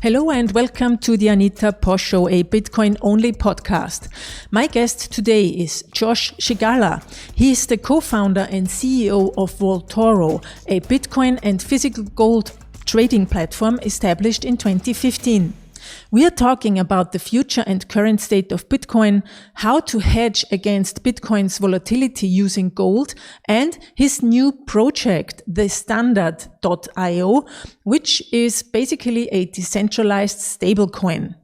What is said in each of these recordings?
Hello and welcome to the Anita Posh Show, a Bitcoin-only podcast. My guest today is Josh Scigala. He is the co-founder and CEO of Voltoro, a Bitcoin and physical gold trading platform established in 2015. We are talking about the future and current state of Bitcoin, how to hedge against Bitcoin's volatility using gold, and his new project, the Standard.io, which is basically a decentralized stablecoin.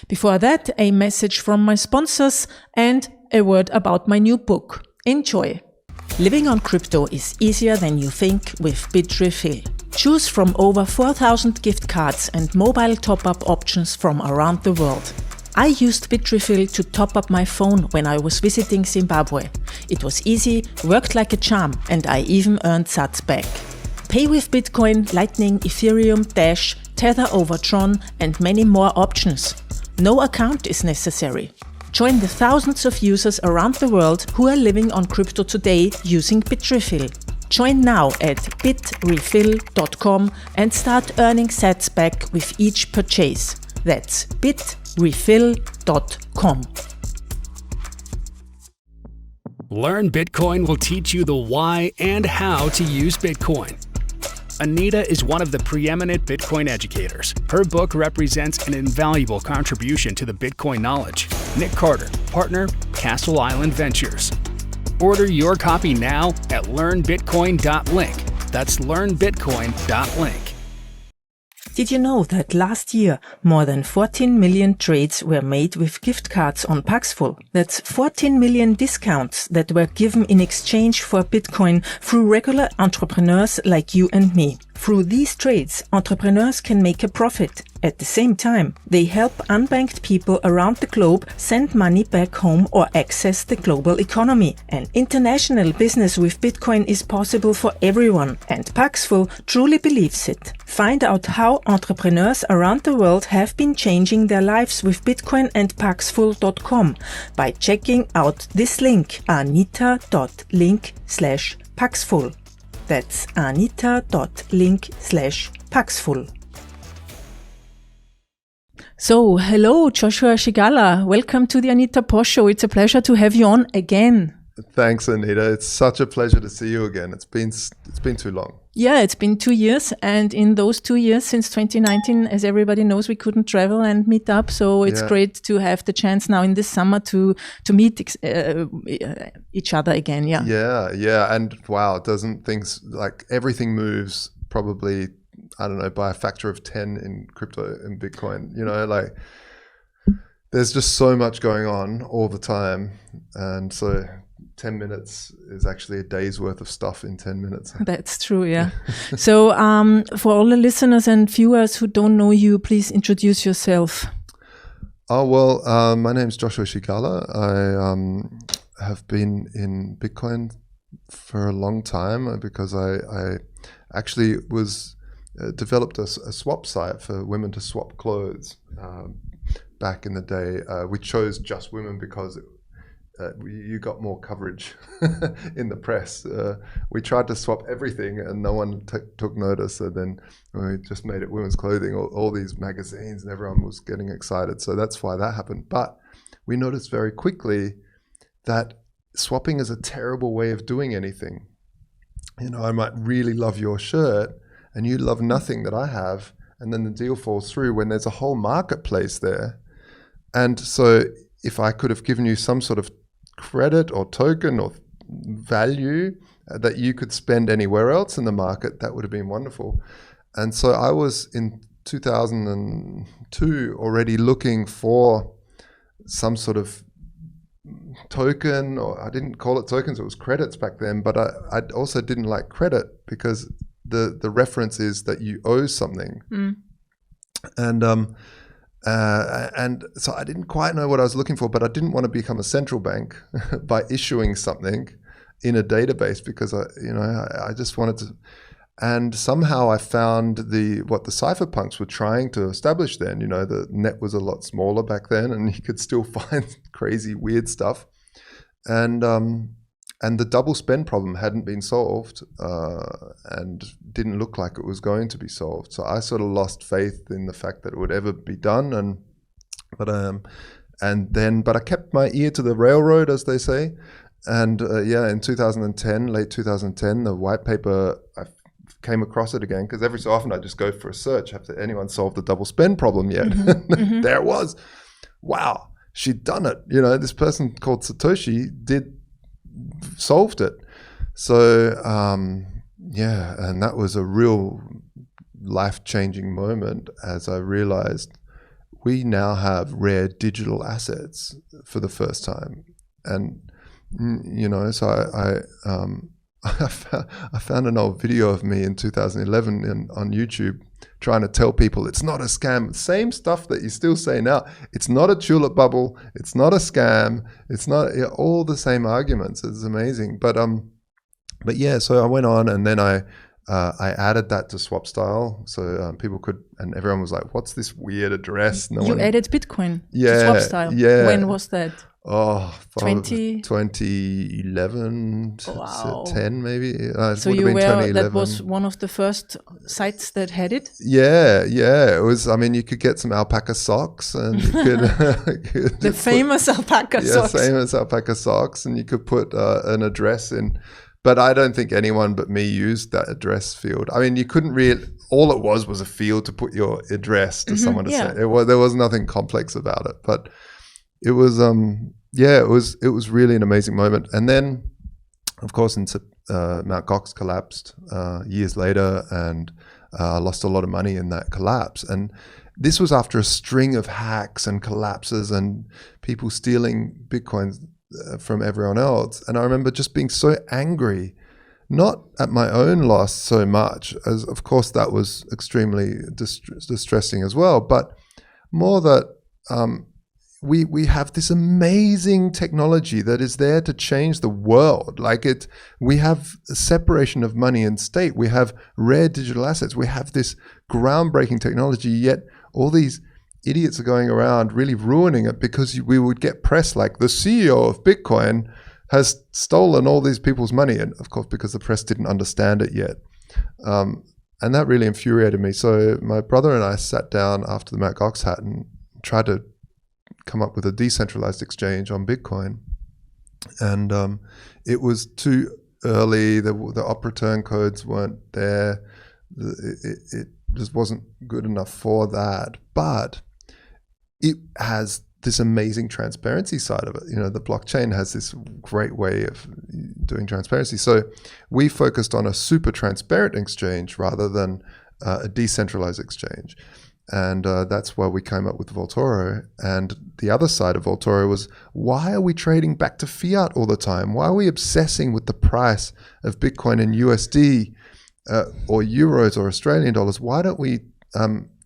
Before that, a message from my sponsors and a word about my new book. Enjoy! Living on crypto is easier than you think with Bitrefill. Choose from over 4,000 gift cards and mobile top-up options from around the world. I used Bitrefill to top up my phone when I was visiting Zimbabwe. It was easy, worked like a charm, and I even earned sats back. Pay with Bitcoin, Lightning, Ethereum, Dash, Tether over Tron, and many more options. No account is necessary. Join the thousands of users around the world who are living on crypto today using Bitrefill. Join now at bitrefill.com and start earning sats back with each purchase. That's bitrefill.com. Learn Bitcoin will teach you the why and how to use Bitcoin. Anita is one of the preeminent Bitcoin educators. Her book represents an invaluable contribution to the Bitcoin knowledge. Nick Carter, partner, Castle Island Ventures. Order your copy now at learnbitcoin.link. That's learnbitcoin.link. Did you know that last year more than 14 million trades were made with gift cards on Paxful? That's 14 million discounts that were given in exchange for Bitcoin through regular entrepreneurs like you and me. Through these trades, entrepreneurs can make a profit. At the same time, they help unbanked people around the globe send money back home or access the global economy. And international business with Bitcoin is possible for everyone, and Paxful truly believes it. Find out how entrepreneurs around the world have been changing their lives with Bitcoin and Paxful.com by checking out this link, anita.link/Paxful. That's anita.link/Paxful. So, hello, Joshua Scigala. Welcome to the Anita Posh Show. It's a pleasure to have you on again. Thanks, Anita. It's such a pleasure to see you again. It's been too long. Yeah, it's been 2 years. And in those 2 years, since 2019, as everybody knows, we couldn't travel and meet up. So it's great to have the chance now in this summer to meet each other again. Yeah. And wow, doesn't things like everything moves probably, I don't know, by a factor of 10 in crypto and Bitcoin, like there's just so much going on all the time. And so 10 minutes is actually a day's worth of stuff in 10 minutes. That's true, yeah. So for all the listeners and viewers who don't know you, please introduce yourself. Oh, well, my name's Joshua Scigala. I have been in Bitcoin for a long time because I actually developed a swap site for women to swap clothes back in the day. We chose just women because you got more coverage in the press. We tried to swap everything and no one took notice. And then we just made it women's clothing, all these magazines, and everyone was getting excited. So that's why that happened. But we noticed very quickly that swapping is a terrible way of doing anything. I might really love your shirt and you love nothing that I have. And then the deal falls through when there's a whole marketplace there. And so if I could have given you some sort of credit or token or value that you could spend anywhere else in the market, that would have been wonderful. And so I was in 2002 already looking for some sort of token, or I didn't call it tokens, it was credits back then, but I also didn't like credit because the reference is that you owe something. And so I didn't quite know what I was looking for, but I didn't want to become a central bank by issuing something in a database because I just wanted to. And somehow I found what the cypherpunks were trying to establish then. The net was a lot smaller back then, and you could still find crazy weird stuff. And and the double spend problem hadn't been solved and didn't look like it was going to be solved. So I sort of lost faith in the fact that it would ever be done. But I kept my ear to the railroad, as they say. And in 2010, late 2010, the white paper, I came across it again, because every so often I just go for a search. Have anyone solved the double spend problem yet? Mm-hmm. There it was. Wow, she'd done it. This person called Satoshi solved it. So and that was a real life-changing moment, as I realized we now have rare digital assets for the first time. And so I found an old video of me in 2011 on YouTube trying to tell people it's not a scam. Same stuff that you still say now. It's not a tulip bubble. It's not a scam. It's not all the same arguments. It's amazing. But so I went on, and then I added that to SwapStyle, so people could, and everyone was like, "What's this weird address?" You added Bitcoin to SwapStyle. Yeah. When was that? 2011, wow. 10 maybe. So you were, that was one of the first sites that had it? Yeah. It was, you could get some alpaca socks, and you could... the famous alpaca socks. Yeah, famous alpaca socks, and you could put an address in. But I don't think anyone but me used that address field. You couldn't really... All it was a field to put your address to someone to say. There was nothing complex about it, but... It was, it was really an amazing moment. And then, of course, Mt. Gox collapsed years later, and I lost a lot of money in that collapse. And this was after a string of hacks and collapses and people stealing Bitcoins from everyone else. And I remember just being so angry, not at my own loss so much, as of course that was extremely distressing as well, but more that... We have this amazing technology that is there to change the world. We have a separation of money and state. We have rare digital assets. We have this groundbreaking technology, yet all these idiots are going around really ruining it, because we would get press like the CEO of Bitcoin has stolen all these people's money. And of course, because the press didn't understand it yet. And that really infuriated me. So my brother and I sat down after the Mt. Gox hack and tried to come up with a decentralized exchange on Bitcoin, and it was too early. The op return codes weren't there. It just wasn't good enough for that. But it has this amazing transparency side of it. The blockchain has this great way of doing transparency. So we focused on a super transparent exchange rather than a decentralized exchange. And that's why we came up with Voltoro. And the other side of Voltoro was, why are we trading back to fiat all the time? Why are we obsessing with the price of Bitcoin in USD or euros or Australian dollars? Why don't we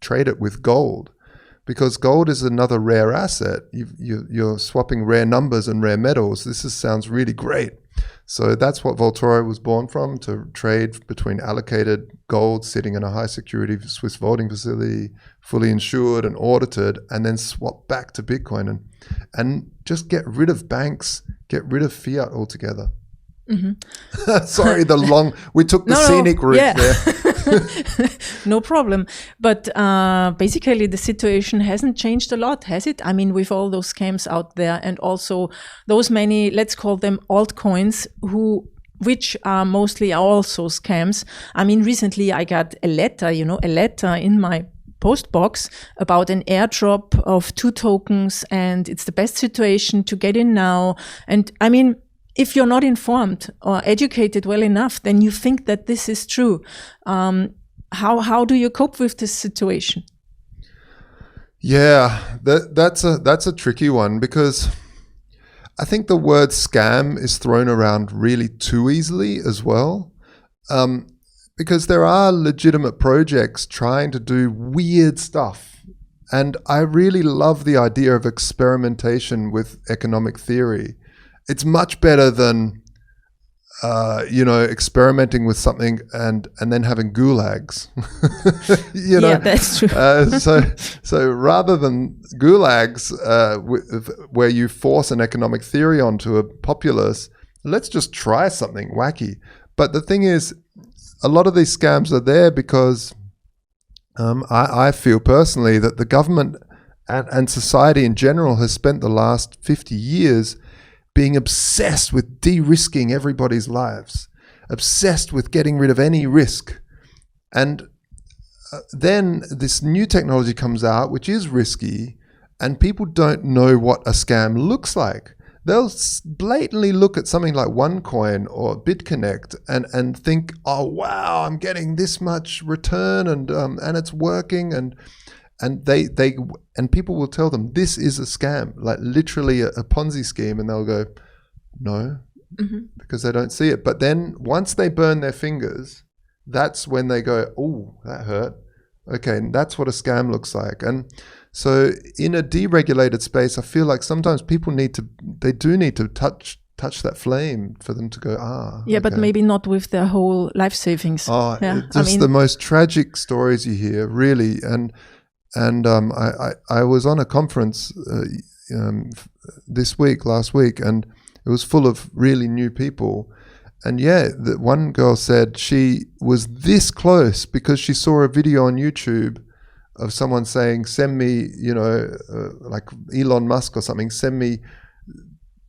trade it with gold? Because gold is another rare asset. You're swapping rare numbers and rare metals. Sounds really great. So that's what Vaultoro was born from, to trade between allocated gold sitting in a high security Swiss vaulting facility, fully insured and audited, and then swap back to Bitcoin and just get rid of banks, get rid of fiat altogether. Mm-hmm. Sorry, we took the scenic route there. No problem. But basically the situation hasn't changed a lot, has it? With all those scams out there, and also those many, let's call them altcoins, which are mostly also scams. Recently I got a letter in my post box about an airdrop of 2 tokens, and it's the best situation to get in now. And if you're not informed or educated well enough, then you think that this is true. How do you cope with this situation? Yeah, that's a tricky one, because I think the word scam is thrown around really too easily as well. Because there are legitimate projects trying to do weird stuff. And I really love the idea of experimentation with economic theory. It's much better than, experimenting with something and then having gulags. Yeah, that's true. So rather than gulags, where you force an economic theory onto a populace, let's just try something wacky. But the thing is, a lot of these scams are there because I feel personally that the government and society in general has spent the last 50 years being obsessed with de-risking everybody's lives, obsessed with getting rid of any risk. And then this new technology comes out, which is risky, and people don't know what a scam looks like. They'll blatantly look at something like OneCoin or BitConnect and think, oh wow, I'm getting this much return and it's working, and people will tell them this is a scam, like literally a Ponzi scheme, and they'll go, no, because they don't see it. But then once they burn their fingers, that's when they go, oh, that hurt. Okay, and that's what a scam looks like. And so in a deregulated space, I feel like sometimes people need to touch that flame for them to go, yeah, okay. But maybe not with their whole life savings. Oh, yeah. Just the most tragic stories you hear, really. And I was on a conference last week, and it was full of really new people. And yeah, the one girl said she was this close because she saw a video on YouTube of someone saying, send me, like Elon Musk or something, send me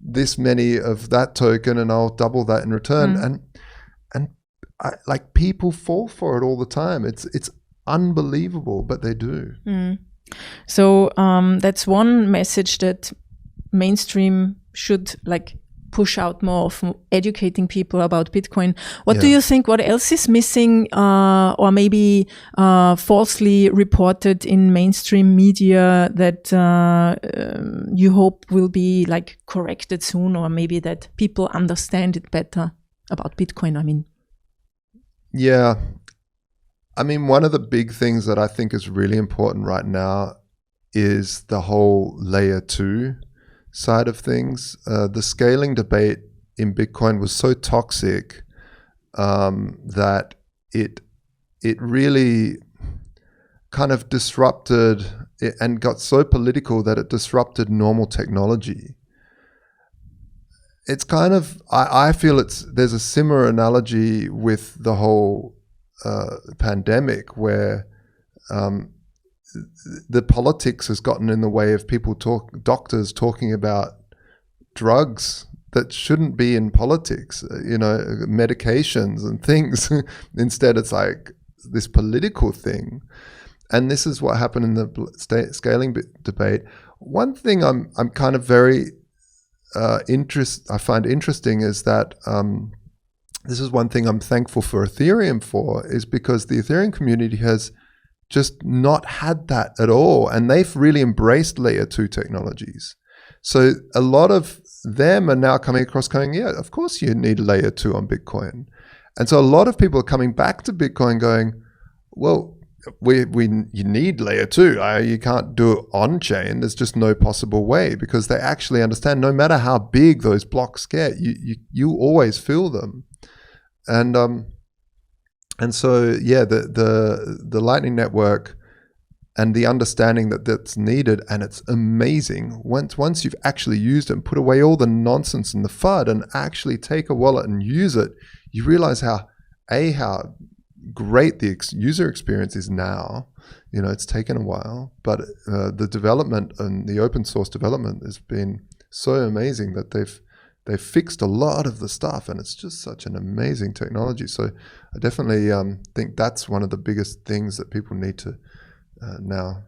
this many of that token and I'll double that in return. And like people fall for it all the time. It's unbelievable, but they do. So that's one message that mainstream should like push out more of, educating people about Bitcoin. What do you think? What else is missing, or maybe falsely reported in mainstream media that you hope will be like corrected soon, or maybe that people understand it better about Bitcoin? One of the big things that I think is really important right now is the whole layer 2 side of things. The scaling debate in Bitcoin was so toxic that it really kind of disrupted it and got so political that it disrupted normal technology. It's kind of, I feel there's a similar analogy with the whole pandemic where the politics has gotten in the way of doctors talking about drugs that shouldn't be in politics, medications and things. Instead, it's like this political thing. And this is what happened in the scaling debate. One thing I'm kind of very I find interesting is that this is one thing I'm thankful for Ethereum for, is because the Ethereum community has just not had that at all. And they've really embraced layer 2 technologies. So a lot of them are now coming across going, yeah, of course you need layer 2 on Bitcoin. And so a lot of people are coming back to Bitcoin going, well, you need layer 2. You can't do it on chain. There's just no possible way, because they actually understand no matter how big those blocks get, you always feel them. And so, yeah, the Lightning Network and the understanding that that's needed, and it's amazing. Once you've actually used it and put away all the nonsense and the FUD and actually take a wallet and use it, you realize how great the user experience is now. It's taken a while, but the development and the open source development has been so amazing that they've fixed a lot of the stuff, and it's just such an amazing technology. So I definitely think that's one of the biggest things that people need to now.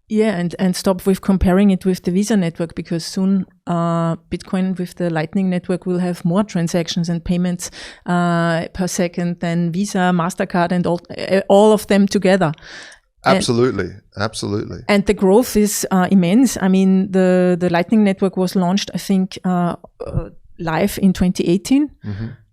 Yeah, and stop with comparing it with the Visa network, because soon Bitcoin with the Lightning Network will have more transactions and payments per second than Visa, MasterCard, and all of them together. Absolutely. And the growth is immense. The Lightning Network was launched, I think, live in 2018.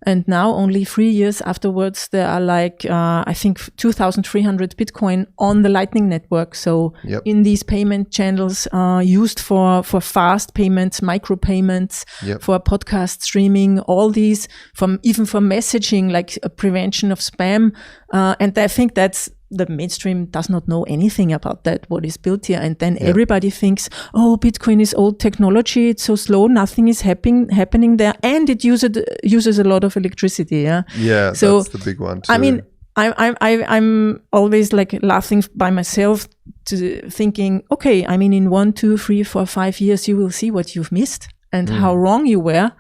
And now, only 3 years afterwards, there are like, I think, 2,300 Bitcoin on the Lightning Network. So in these payment channels used for fast payments, micro payments, for podcast streaming, all these, even for messaging, like a prevention of spam. And I think that's the mainstream does not know anything about that, what is built here. And then everybody thinks, oh, Bitcoin is old technology, it's so slow, nothing is happening there, and it uses a lot of electricity. Yeah, so that's the big one too. I mean, I'm always like laughing by myself to thinking, okay, I mean, in 1, 2, 3, 4, 5 years, you will see what you've missed and how wrong you were.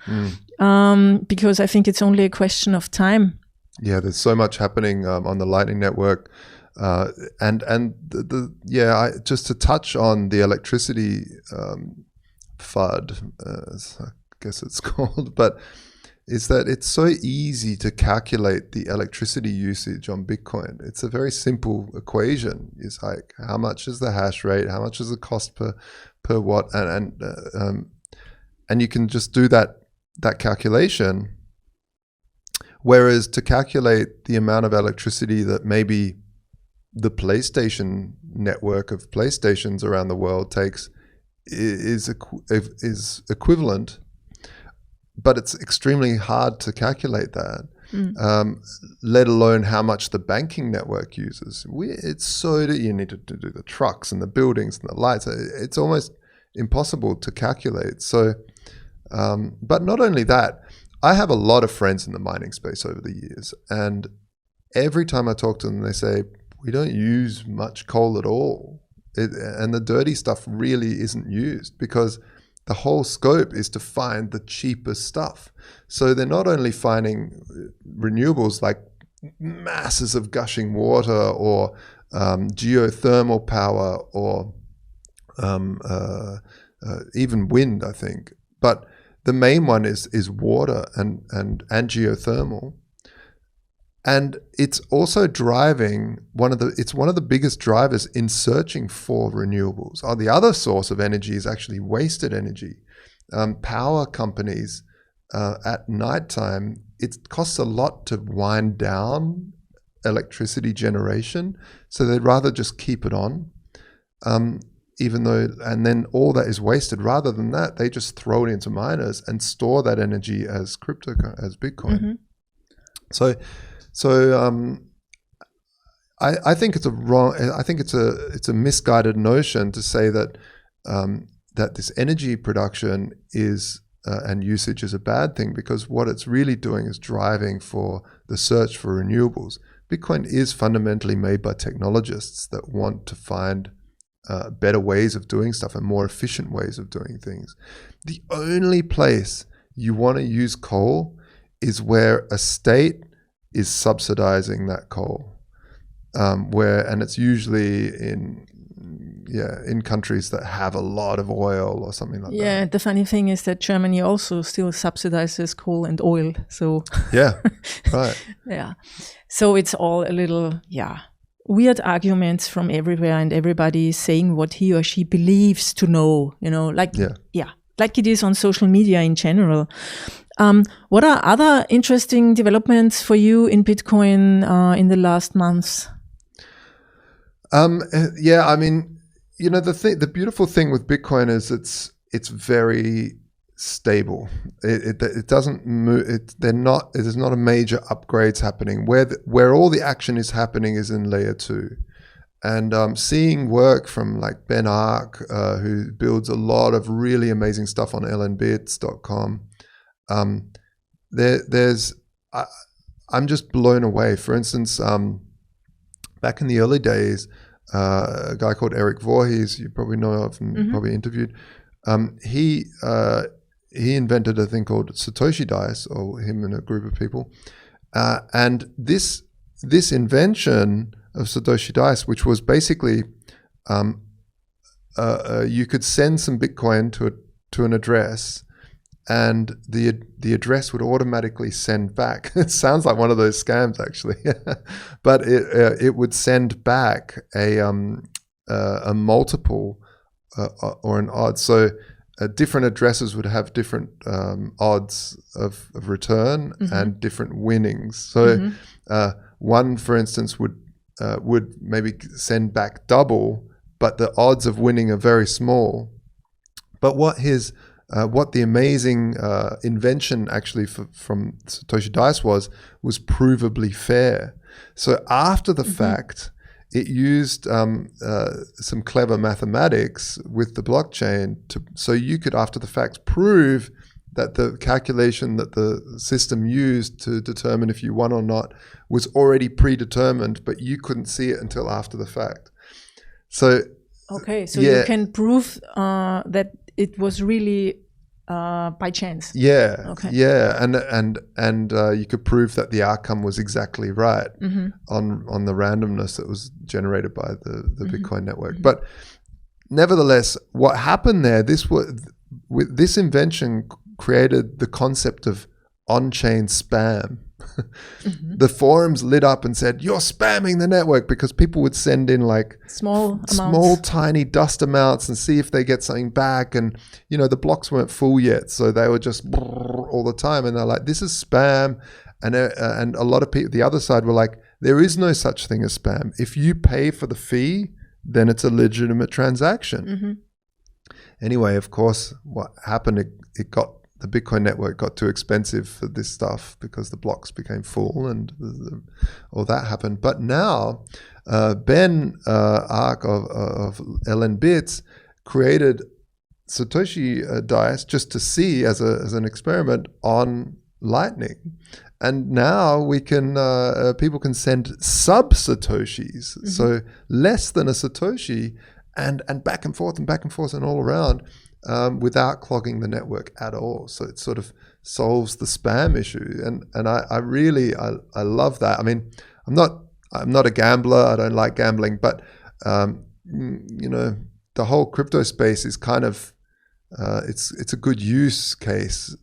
Because I think it's only a question of time. Yeah, there's so much happening on the Lightning Network. Just to touch on the electricity FUD, as I guess it's called, but is that it's so easy to calculate the electricity usage on Bitcoin. It's a very simple equation. It's like, how much is the hash rate? How much is the cost per watt? And you can just do that calculation. Whereas to calculate the amount of electricity that maybe the PlayStation network of PlayStations around the world takes is equivalent, but it's extremely hard to calculate that, let alone how much the banking network uses. It's so that you need to do the trucks and the buildings and the lights. It's almost impossible to calculate. So, but not only that, I have a lot of friends in the mining space over the years, and every time I talk to them, they say, we don't use much coal at all. And the dirty stuff really isn't used because the whole scope is to find the cheapest stuff. So they're not only finding renewables like masses of gushing water or geothermal power or even wind, I think. But the main one is water and geothermal. And it's also driving one of the biggest drivers in searching for renewables. The other source of energy is actually wasted energy. Power companies at nighttime, it costs a lot to wind down electricity generation, so they'd rather just keep it on, and then all that is wasted. Rather than that, they just throw it into miners and store that energy as as Bitcoin. So I think it's it's a misguided notion to say that that this energy production is and usage is a bad thing, because what it's really doing is driving for the search for renewables. Bitcoin is fundamentally made by technologists that want to find better ways of doing stuff and more efficient ways of doing things. The only place you want to use coal is where a state is subsidizing that coal, and it's usually in countries that have a lot of oil or something like that. Yeah, the funny thing is that Germany also still subsidizes coal and oil. So yeah, right. Yeah, so it's all a little weird arguments from everywhere, and everybody is saying what he or she believes to know. Like it is on social media in general. What are other interesting developments for you in Bitcoin in the last months? I mean, the beautiful thing with Bitcoin is it's very stable. It doesn't move. There's not a major upgrades happening. Where all the action is happening is in layer 2. And seeing work from like Ben Ark, who builds a lot of really amazing stuff on lnbits.com. I'm just blown away. For instance, back in the early days, a guy called Eric Voorhees, you probably know of and probably interviewed, he invented a thing called Satoshi Dice, or him and a group of people. And this invention of Satoshi Dice, which was basically you could send some Bitcoin to an address, and the address would automatically send back. It sounds like one of those scams, actually, but it would send back a multiple or an odd. So different addresses would have different odds of return and different winnings. So one, for instance, would maybe send back double, but the odds of winning are very small. But what the amazing invention actually from Satoshi Dice was provably fair. So after the fact, it used some clever mathematics with the blockchain so you could, after the fact, prove that the calculation that the system used to determine if you won or not was already predetermined, but you couldn't see it until after the fact. So you can prove that it was really by chance. Yeah. And you could prove that the outcome was exactly right on the randomness that was generated by the Bitcoin network. But nevertheless, what happened there? This invention created the concept of on-chain spam. The forums lit up and said, "You're spamming the network," because people would send in like small tiny dust amounts and see if they get something back. And the blocks weren't full yet, so they were just all the time. And they're like, "This is spam." And a lot of people, the other side, were like, "There is no such thing as spam. If you pay for the fee, then it's a legitimate transaction." Anyway, of course, what happened? The Bitcoin network got too expensive for this stuff because the blocks became full and all that happened. But now, Ben Ark of LN Bits created Satoshi dice just to see as an experiment on Lightning. And now we can people can send sub-Satoshis, so less than a Satoshi, and back and forth and all around. Without clogging the network at all. So it sort of solves the spam issue. And I really love that. I mean, I'm not a gambler. I don't like gambling, but the whole crypto space is kind of it's a good use case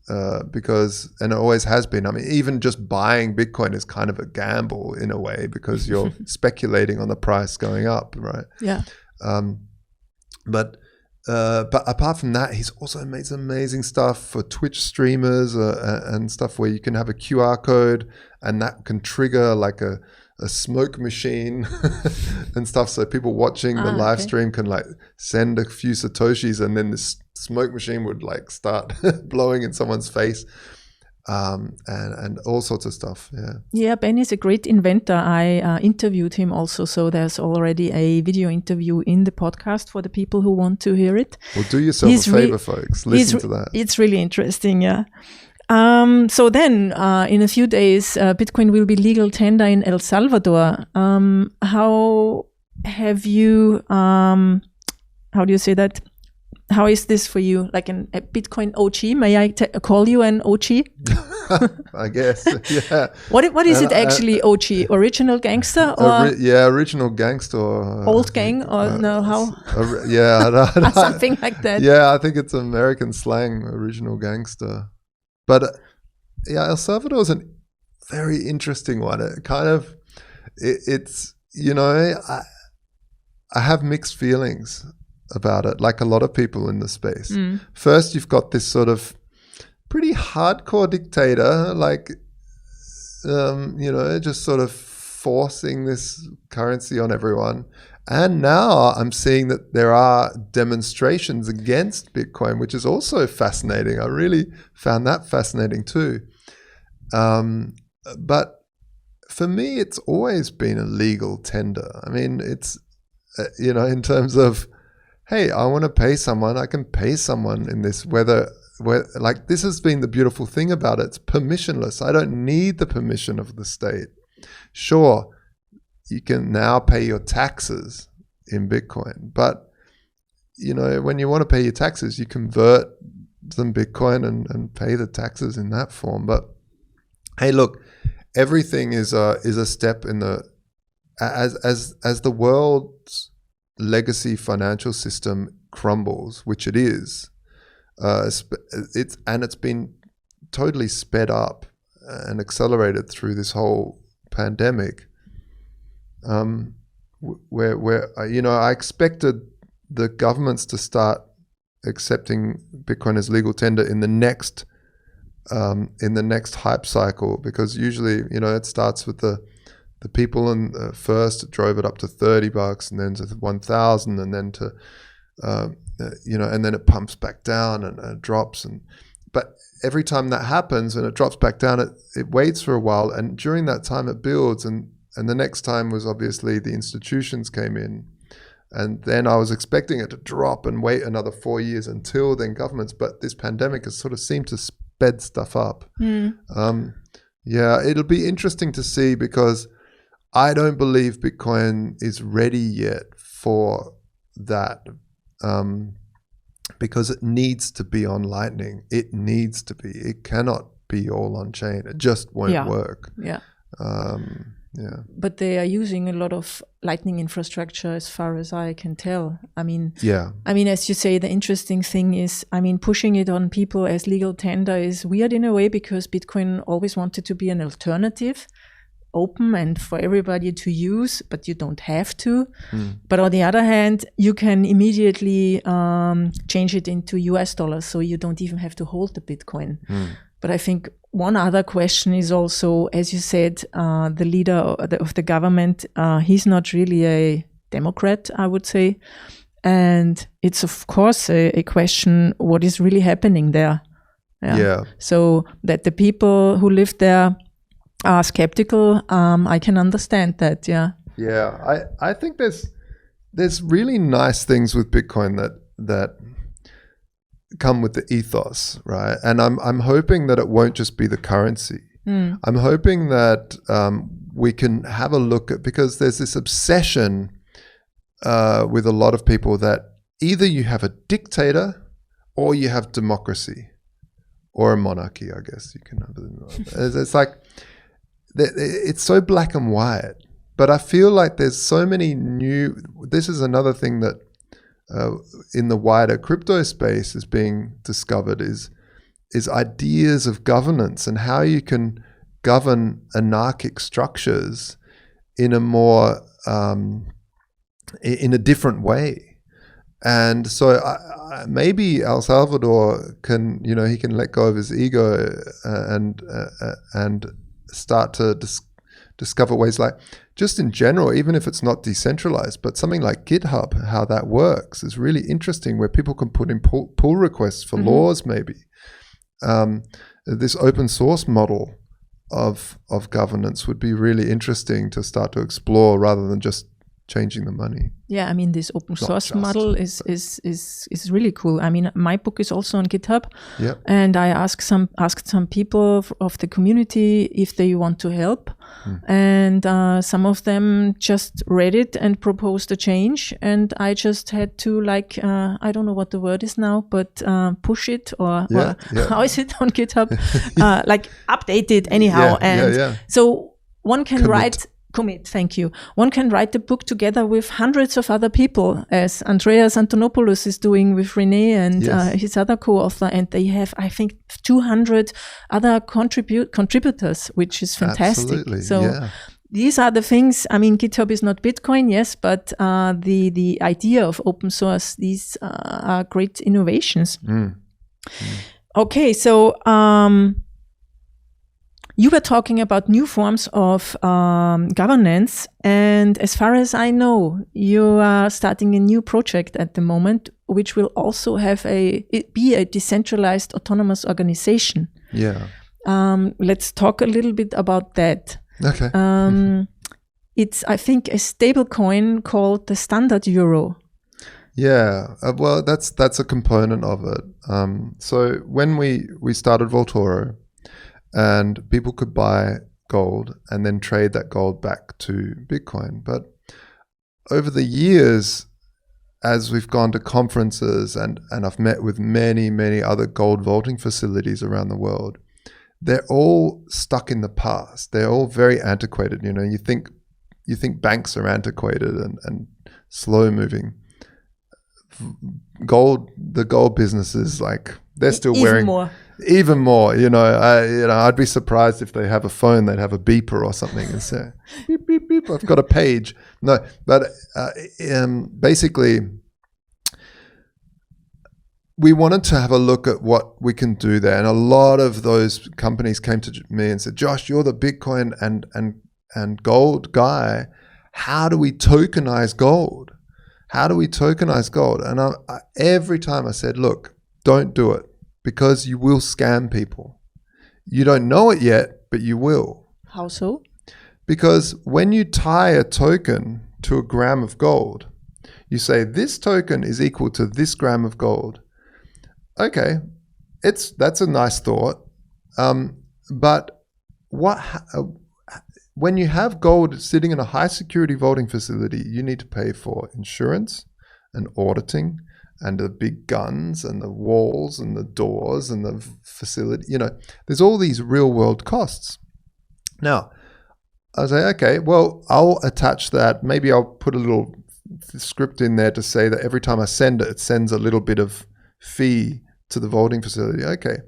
because, and it always has been. I mean, even just buying Bitcoin is kind of a gamble in a way because you're speculating on the price going up, right? Yeah. But apart from that, he's also made some amazing stuff for Twitch streamers and stuff where you can have a QR code and that can trigger like a smoke machine and stuff. So people watching the live stream can like send a few Satoshis and then this smoke machine would like start blowing in someone's face. And all sorts of stuff. Yeah, Ben is a great inventor. I interviewed him also, so there's already a video interview in the podcast for the people who want to hear it. Well, do yourself a favor, folks. Listen to that. It's really interesting, yeah. So then, in a few days, Bitcoin will be legal tender in El Salvador. How have you? How do you say that? How is this for you? Like a Bitcoin OG? May I call you an OG? I guess, yeah. What is it actually, OG? Original gangster? Or original gangster. Old gang? Or no, how? Something like that. Yeah, I think it's American slang, original gangster. But El Salvador is a very interesting one. It kind of, it's, I have mixed feelings about it, like a lot of people in the space. First, you've got this sort of pretty hardcore dictator, like, just sort of forcing this currency on everyone. And now I'm seeing that there are demonstrations against Bitcoin, which is also fascinating. I really found that fascinating too. But for me, it's always been a legal tender. I mean, it's, in terms of, hey, I want to pay someone, I can pay someone in this, like this has been the beautiful thing about it. It's permissionless. I don't need the permission of the state. Sure, you can now pay your taxes in Bitcoin, but when you want to pay your taxes, you convert some Bitcoin and pay the taxes in that form. But hey, look, everything is a step in the, as the world's legacy financial system crumbles, which it is, it's been totally sped up and accelerated through this whole pandemic. Where I expected the governments to start accepting Bitcoin as legal tender in the next hype cycle, because usually it starts with the people first drove it up to $30 and then to 1,000 and then to and then it pumps back down and drops, but every time that happens and it drops back down, it waits for a while, and during that time it builds, and And the next time was obviously the institutions came in. And then I was expecting it to drop and wait another 4 years until then governments. But this pandemic has sort of seemed to sped stuff up. Yeah, it'll be interesting to see, because I don't believe Bitcoin is ready yet for that, because it needs to be on Lightning. It needs to be. It cannot be all on chain. It just won't work. Yeah. Yeah. But they are using a lot of Lightning infrastructure, as far as I can tell. I mean, as you say, the interesting thing is, pushing it on people as legal tender is weird in a way, because Bitcoin always wanted to be an alternative, open and for everybody to use, but you don't have to. But on the other hand, you can immediately change it into US dollars, so you don't even have to hold the Bitcoin. But I think one other question is also, as you said, the leader of the government, he's not really a Democrat, I would say. And it's, of course, a question, what is really happening there? Yeah. So that the people who live there are skeptical, I can understand that, yeah. Yeah, I think there's really nice things with Bitcoin that come with the ethos, right? And I'm hoping that it won't just be the currency. I'm hoping that we can have a look at, because there's this obsession with a lot of people that either you have a dictator or you have democracy, or a monarchy, I guess you can have it. It's like, it's so black and white. But I feel like there's so many this is another thing that in the wider crypto space is being discovered, is ideas of governance and how you can govern anarchic structures in a more in a different way. And so maybe El Salvador can, he can let go of his ego and start to discover ways, like, just in general, even if it's not decentralized, but something like GitHub, how that works is really interesting, where people can put in pull requests for laws, maybe. This open source model of governance would be really interesting to start to explore, rather than just changing the money. Yeah, this open source model is really cool. My book is also on GitHub, and I asked some people of the community if they want to help, and some of them just read it and proposed a change, and I just had to I don't know what the word is now, but push it or how is it on GitHub? Update it anyhow, so one can Commit, thank you. One can write the book together with hundreds of other people, as Andreas Antonopoulos is doing with René and his other co-author, and they have, I think, 200 other contributors, which is fantastic. Absolutely, so these are the things. GitHub is not Bitcoin, yes, but the idea of open source, these are great innovations. Okay, so you were talking about new forms of governance, and as far as I know, you are starting a new project at the moment, which will also have be a decentralized autonomous organization. Yeah. Let's talk a little bit about that. Okay. It's, I think, a stable coin called the Standard Euro. Yeah, well, that's a component of it. So when we started Voltoro, and people could buy gold and then trade that gold back to Bitcoin. But over the years, as we've gone to conferences and I've met with many, many other gold vaulting facilities around the world, they're all stuck in the past. They're all very antiquated. You think banks are antiquated and slow moving. The gold business is like, they're still even more, I'd be surprised if they have a phone, they'd have a beeper or something and say, beep, beep, beep, I've got a page. No, but basically, we wanted to have a look at what we can do there. And a lot of those companies came to me and said, Josh, you're the Bitcoin and gold guy. How do we tokenize gold? And every time I said, look, don't do it, because you will scam people. You don't know it yet, but you will. How so? Because when you tie a token to a gram of gold, you say this token is equal to this gram of gold. Okay, that's a nice thought. But when you have gold sitting in a high security vaulting facility, you need to pay for insurance and auditing and the big guns and the walls and the doors and the facility. There's all these real world costs. Now, I say, okay, well, I'll attach that. Maybe I'll put a little script in there to say that every time I send it, it sends a little bit of fee to the vaulting facility. Okay,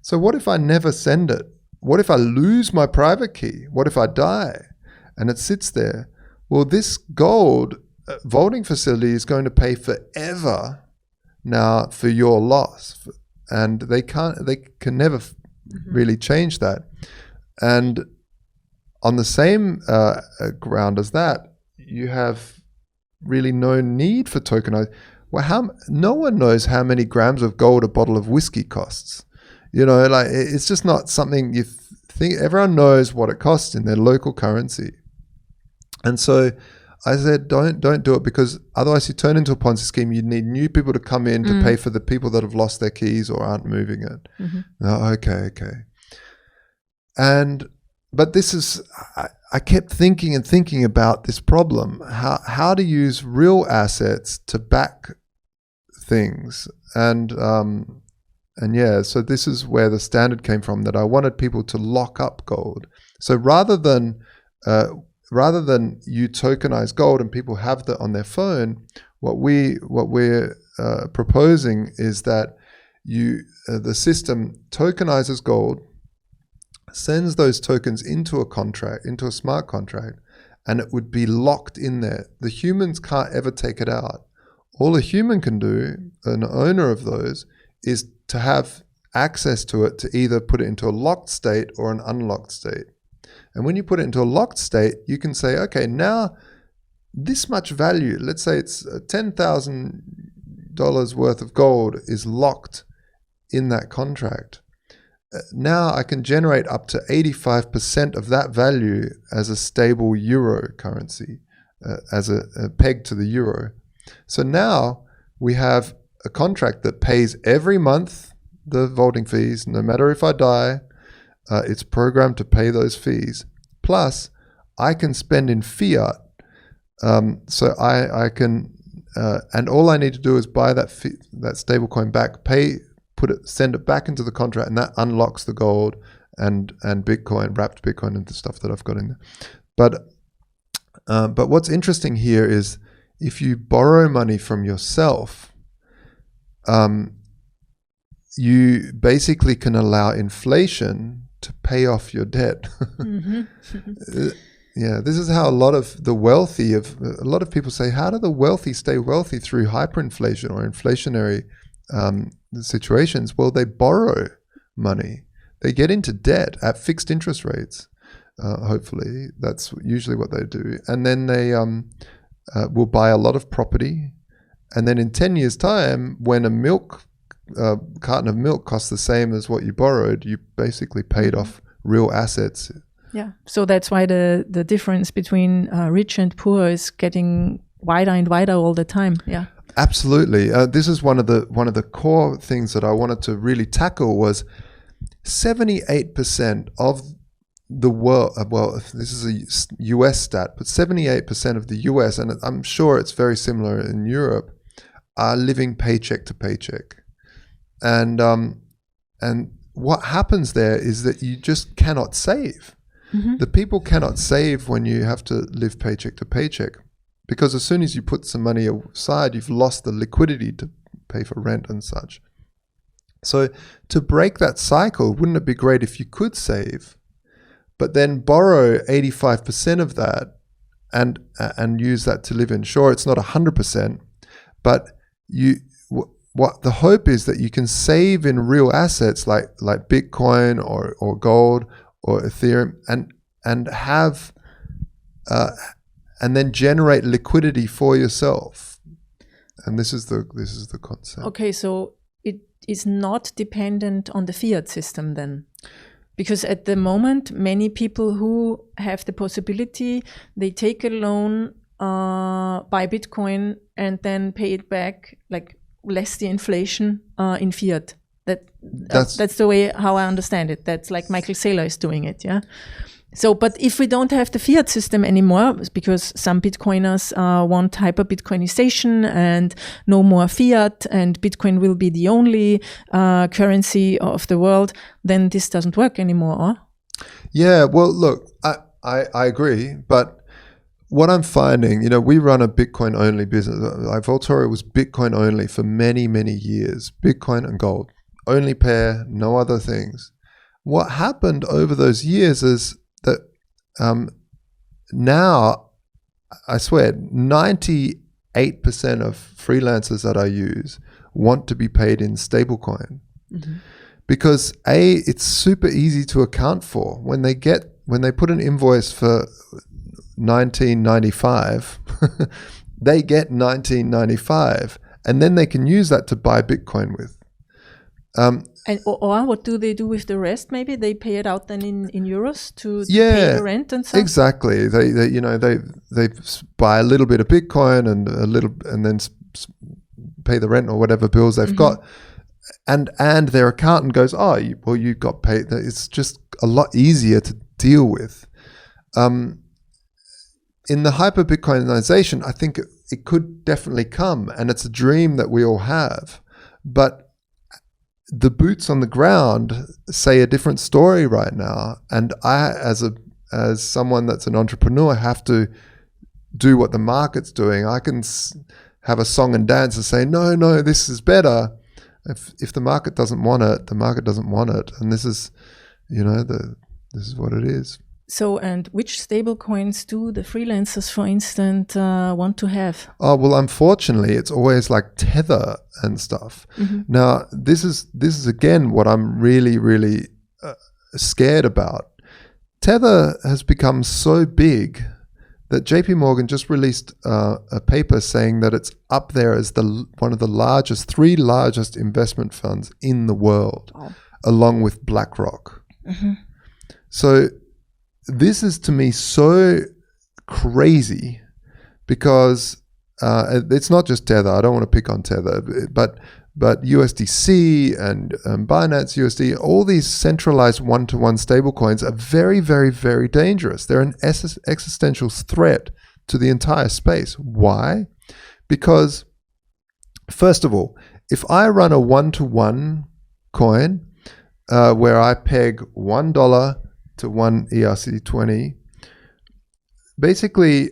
so what if I never send it? What if I lose my private key? What if I die and it sits there? Well, this gold vaulting facility is going to pay forever now for your loss, and they can never really change that. And on the same ground as that, you have really no need for tokenized. Well, no one knows how many grams of gold a bottle of whiskey costs. It's just not something you think. Everyone knows what it costs in their local currency. And so I said, don't do it, because otherwise you turn into a Ponzi scheme. You need new people to come in to pay for the people that have lost their keys or aren't moving it. Oh, okay. But this is, I kept thinking about this problem, how to use real assets to back things. And yeah, so this is where the standard came from, that I wanted people to lock up gold. So rather than you tokenize gold and people have that on their phone, what we're proposing is that the system tokenizes gold, sends those tokens into a contract, into a smart contract, and it would be locked in there. The humans can't ever take it out. All a human can do, an owner of those, is to have access to it, to either put it into a locked state or an unlocked state. And when you put it into a locked state, you can say, okay, now this much value, let's say it's $10,000 worth of gold is locked in that contract. Now I can generate up to 85% of that value as a stable euro currency, as a peg to the euro. So now we have a contract that pays every month the vaulting fees, no matter if I die. It's programmed to pay those fees. Plus, I can spend in fiat. So I can, and all I need to do is buy that stablecoin back, send it back into the contract, and that unlocks the gold and Bitcoin, wrapped Bitcoin into stuff that I've got in there. But what's interesting here is if you borrow money from yourself, you basically can allow inflation to pay off your debt. Yeah, this is how a lot of people say, how do the wealthy stay wealthy through hyperinflation or inflationary situations? Well, they borrow money. They get into debt at fixed interest rates. Hopefully, that's usually what they do. And then they will buy a lot of property. And then in 10 years' time, when a carton of milk costs the same as what you borrowed, you basically paid off real assets. Yeah. So that's why the difference between rich and poor is getting wider and wider all the time. Yeah. Absolutely. This is one of the core things that I wanted to really tackle was 78% of the world, well, this is a US stat, but 78% of the US, and I'm sure it's very similar in Europe, are living paycheck to paycheck. And what happens there is that you just cannot save. The people cannot save when you have to live paycheck to paycheck, because as soon as you put some money aside, you've lost the liquidity to pay for rent and such. So to break that cycle, wouldn't it be great if you could save, but then borrow 85% of that and use that to live in? Sure, it's not 100%, but what the hope is that you can save in real assets like Bitcoin or gold or Ethereum and have and then generate liquidity for yourself. And this is the concept. Okay, so it is not dependent on the fiat system then, Because at the moment, many people who have the possibility, they take a loan, buy Bitcoin, and then pay it back, like less the inflation in fiat. That's the way how I understand it. That's like Michael Saylor is doing it, yeah? So, but if we don't have the fiat system anymore, because some Bitcoiners want hyper-Bitcoinization and no more fiat, and Bitcoin will be the only currency of the world, then this doesn't work anymore, huh? Yeah, well, look, I agree, but what I'm finding, we run a Bitcoin-only business. Like Voltoro was Bitcoin-only for many, many years. Bitcoin and gold. Only pair, no other things. What happened over those years is that now, I swear, 98% of freelancers that I use want to be paid in stablecoin. Mm-hmm. Because it's super easy to account for. When they put an invoice for $19.95, they get $19.95, and then they can use that to buy Bitcoin with. Or what do they do with the rest? Maybe they pay it out then in euros to pay the rent and stuff. Exactly. They buy a little bit of Bitcoin and then pay the rent or whatever bills they've got, and their accountant goes, you got paid. It's just a lot easier to deal with. In the hyper Bitcoinization, I think it could definitely come, and it's a dream that we all have, but the boots on the ground say a different story right now. And I, as someone that's an entrepreneur, have to do what the market's doing. I can have a song and dance and say, no, this is better. If the market doesn't want it, the market doesn't want it. And this is, this is what it is. So, and which stable coins do the freelancers, for instance, want to have? Oh, well, unfortunately, it's always like Tether and stuff. Mm-hmm. Now, this is again what I'm really, really scared about. Tether has become so big that JP Morgan just released a paper saying that it's up there as one of the three largest investment funds in the world, along with BlackRock. Mm-hmm. So this is to me so crazy because it's not just Tether. I don't want to pick on Tether, but USDC and Binance USD, all these centralized one-to-one stablecoins are very, very, very dangerous. They're an existential threat to the entire space. Why? Because, first of all, if I run a one-to-one coin where I peg $1 to one ERC20, basically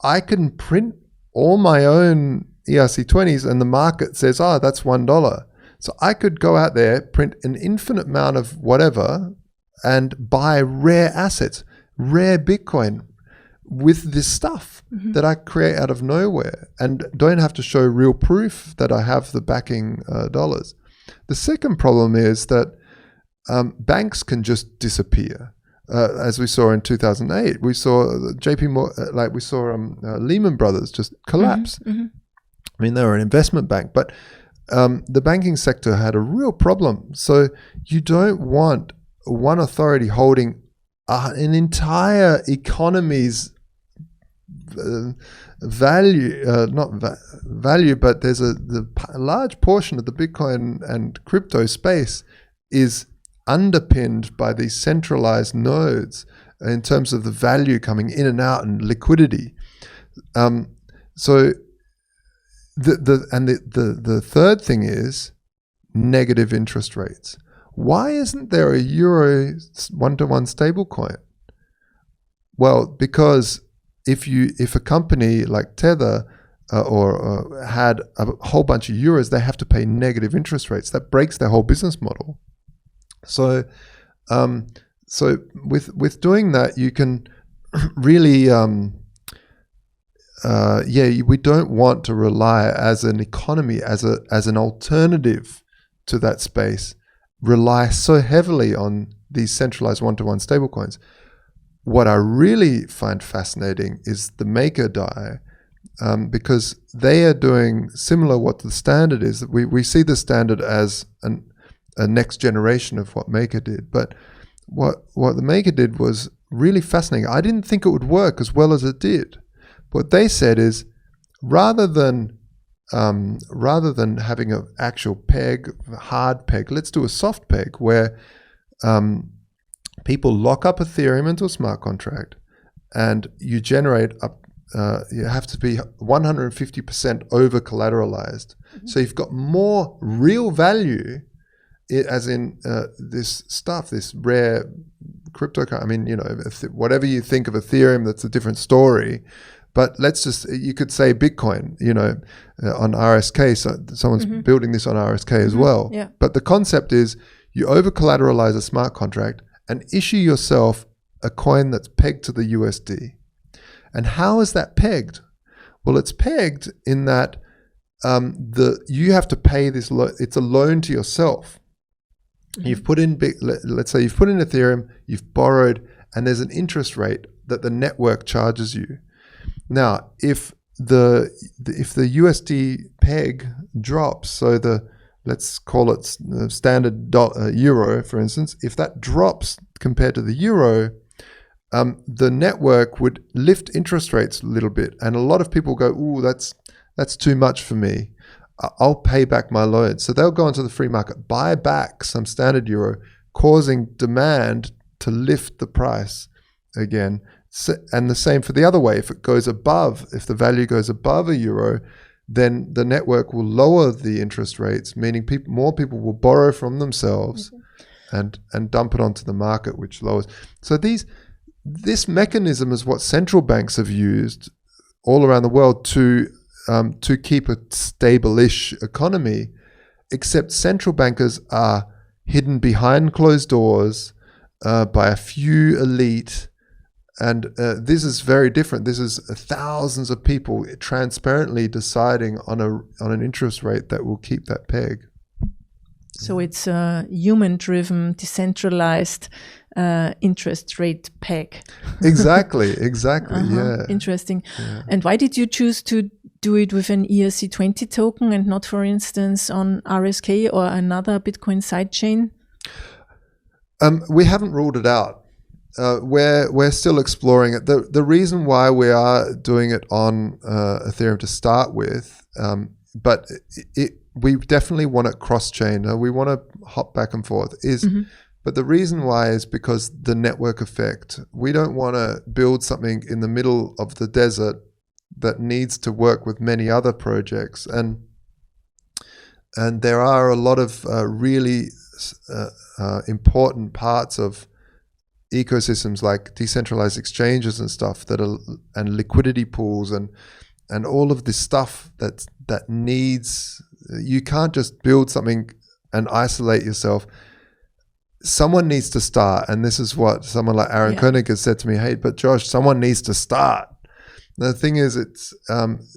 I can print all my own ERC20s and the market says, that's $1. So I could go out there, print an infinite amount of whatever and buy rare assets, rare Bitcoin with this stuff that I create out of nowhere and don't have to show real proof that I have the backing dollars. The second problem is that banks can just disappear. As we saw in 2008, we saw Lehman Brothers just collapse. Mm-hmm. I mean, they were an investment bank, but the banking sector had a real problem. So you don't want one authority holding an entire economy's value, value, but there's a large portion of the Bitcoin and crypto space is underpinned by these centralized nodes in terms of the value coming in and out and liquidity. So the third thing is negative interest rates. Why isn't there a euro one-to-one stable coin? Well, because if a company like Tether or had a whole bunch of euros, they have to pay negative interest rates. That breaks their whole business model. So, with doing that, you can really, we don't want to rely as an economy, as an alternative to that space, rely so heavily on these centralized one-to-one stablecoins. What I really find fascinating is the Maker DAI, because they are doing similar what the standard is. We see the standard as a next generation of what Maker did. But what the maker did was really fascinating. I didn't think it would work as well as it did. What they said is, rather than having an actual peg, hard peg, let's do a soft peg where people lock up Ethereum into a smart contract, and you generate up. You have to be 150% over collateralized. So you've got more real value, as in this stuff, this rare cryptocurrency. I mean, whatever you think of Ethereum, that's a different story. But you could say Bitcoin, on RSK. So someone's building this on RSK as well. Yeah. But the concept is you over collateralize a smart contract and issue yourself a coin that's pegged to the USD. And how is that pegged? Well, it's pegged in that you have to pay this. It's a loan to yourself. You've put in, let's say you've put in Ethereum, you've borrowed, and there's an interest rate that the network charges you. Now, if the USD peg drops, so let's call it standard euro, for instance, if that drops compared to the euro, the network would lift interest rates a little bit, and a lot of people go, "Ooh, that's too much for me. I'll pay back my loan." So they'll go into the free market, buy back some standard euro, causing demand to lift the price again. So, and the same for the other way. If the value goes above a euro, then the network will lower the interest rates, meaning more people will borrow from themselves and dump it onto the market, which lowers. So this mechanism is what central banks have used all around the world to keep a stable-ish economy, except central bankers are hidden behind closed doors by a few elite. And this is very different. This is thousands of people transparently deciding on an interest rate that will keep that peg. So it's a human-driven, decentralized interest rate peg. Exactly. Yeah. Interesting. Yeah. And why did you choose to do it with an ERC20 token and not, for instance, on RSK or another Bitcoin sidechain? We haven't ruled it out. We're still exploring it. The reason why we are doing it on Ethereum to start with, but we definitely want it cross-chain. We want to hop back and forth. But the reason why is because the network effect. We don't want to build something in the middle of the desert that needs to work with many other projects, and there are a lot of really important parts of ecosystems like decentralized exchanges and stuff and liquidity pools and all of this stuff that needs. You can't just build something and isolate yourself. Someone needs to start, and this is what someone like Aaron Koenig has said to me. Hey, but Josh, someone needs to start. The thing is, it's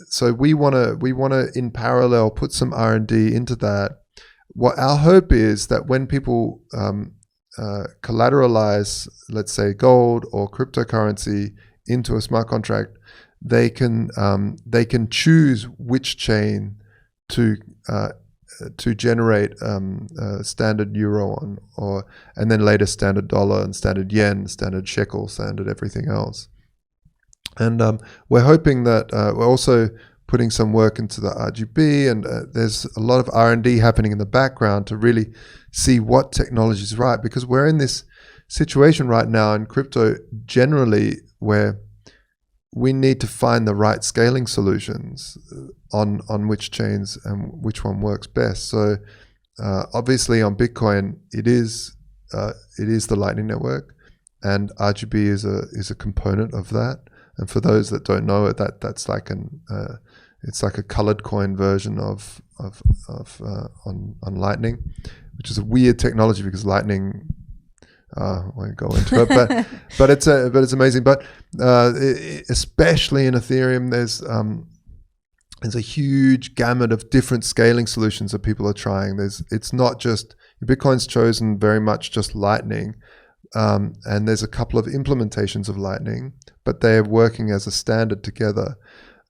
so we want to in parallel put some R&D into that. What our hope is that when people collateralize, let's say gold or cryptocurrency into a smart contract, they can choose which chain to generate standard euro on, and then later standard dollar and standard yen, standard shekel, standard everything else. And we're hoping that we're also putting some work into the RGB, and there's a lot of R&D happening in the background to really see what technology is right, because we're in this situation right now in crypto generally where we need to find the right scaling solutions on which chains and which one works best. So obviously on Bitcoin, it is the Lightning Network, and RGB is a component of that. And for those that don't know it, that's like it's like a colored coin version of on Lightning, which is a weird technology because Lightning. I won't go into it, but it's amazing. But especially in Ethereum, there's a huge gamut of different scaling solutions that people are trying. It's not just Bitcoin's chosen very much just Lightning, and there's a couple of implementations of Lightning, but they're working as a standard together.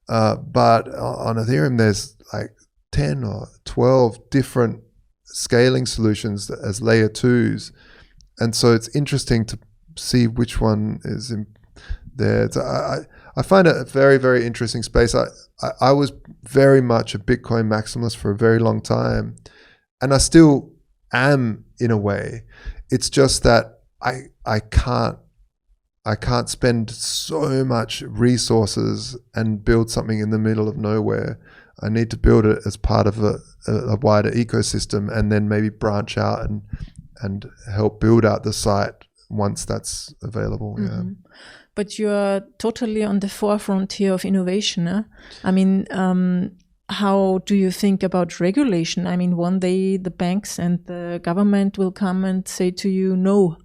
But on Ethereum, there's like 10 or 12 different scaling solutions as layer 2s. and so it's interesting to see which one is in there. I find it a very, very interesting space. I was very much a Bitcoin maximalist for a very long time, and I still am in a way. It's just that I can't spend so much resources and build something in the middle of nowhere. I need to build it as part of a wider ecosystem, and then maybe branch out and help build out the site once that's available. Yeah. But you're totally on the forefront here of innovation. Eh? I mean, how do you think about regulation? I mean, one day the banks and the government will come and say to you, no,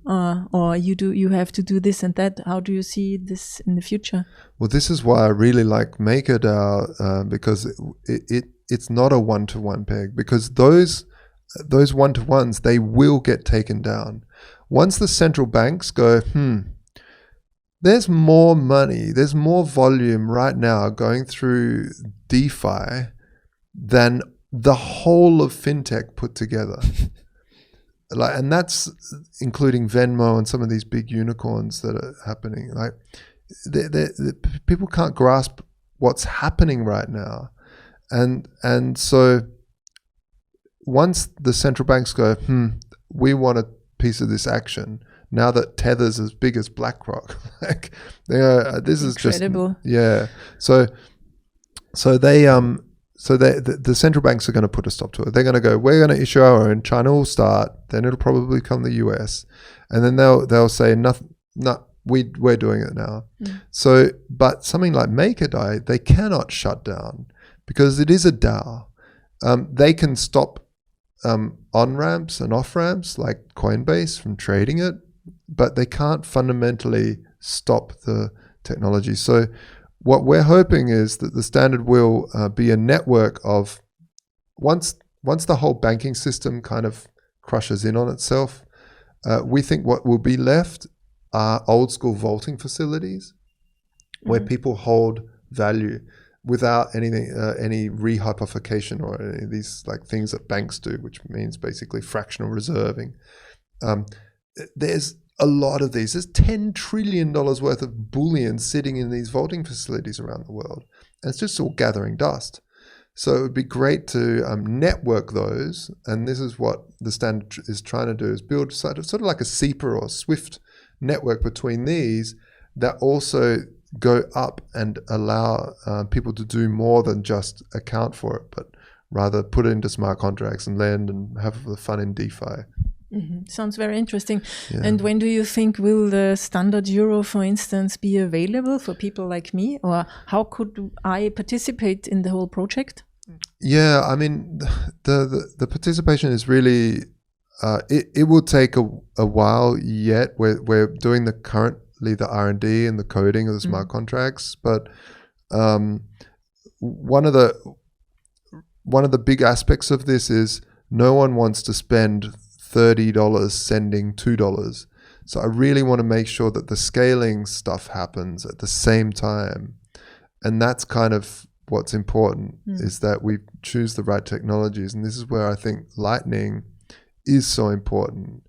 or you have to do this and that. How do you see this in the future? Well, this is why I really like MakerDAO, because it's not a one-to-one peg, because those one-to-ones, they will get taken down. Once the central banks go, there's more money, there's more volume right now going through DeFi than the whole of fintech put together. And that's including Venmo and some of these big unicorns that are happening. Like, people can't grasp what's happening right now. And so once the central banks go, we want a piece of this action, now that Tether's as big as BlackRock, like this is incredible. So the central banks are going to put a stop to it. They're going to go, we're going to issue our own. China will start, then it'll probably come the US, and then they'll say nothing. No, we're doing it now. So, but something like MakerDAO, they cannot shut down because it is a DAO. They can stop on-ramps and off-ramps like Coinbase from trading it, but they can't fundamentally stop the technology. So what we're hoping is that the standard will be a network of, once the whole banking system kind of crushes in on itself, we think what will be left are old school vaulting facilities where people hold value without anything, any rehypothecation or any of these like things that banks do, which means basically fractional reserving. There's a lot of these. There's $10 trillion worth of bullion sitting in these vaulting facilities around the world, and it's just all gathering dust. So it would be great to network those, and this is what the standard is trying to do, is build sort of like a SEPA or SWIFT network between these that also go up and allow people to do more than just account for it, but rather put it into smart contracts and lend and have the fun in DeFi. Sounds very interesting. Yeah. And when do you think will the standard euro, for instance, be available for people like me? Or how could I participate in the whole project? Yeah, I mean, the participation is really, it will take a while yet. We're doing currently the R&D and the coding of the smart contracts. But one of the big aspects of this is no one wants to spend $30 sending $2. So I really want to make sure that the scaling stuff happens at the same time. And that's kind of what's important, is that we choose the right technologies. And this is where I think Lightning is so important,